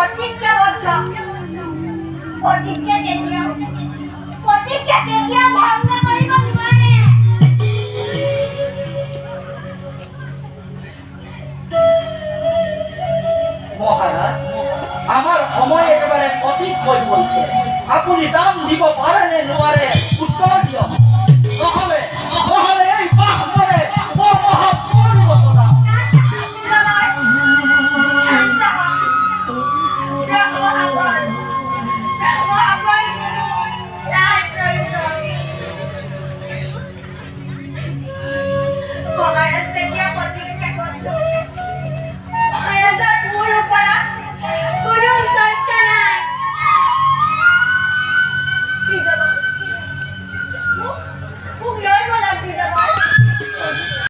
প্ৰতিজ্ঞাবদ্ধ প্ৰতিজ্ঞা কেতিয়াও ভংগ কৰিব নোৱাৰে। মহাৰাজ আমাৰ সময় একেবাৰে অধিক হয়ে পড়ছে, আপনি দাম দিব পাৰেন নোৱাৰে উত্তৰ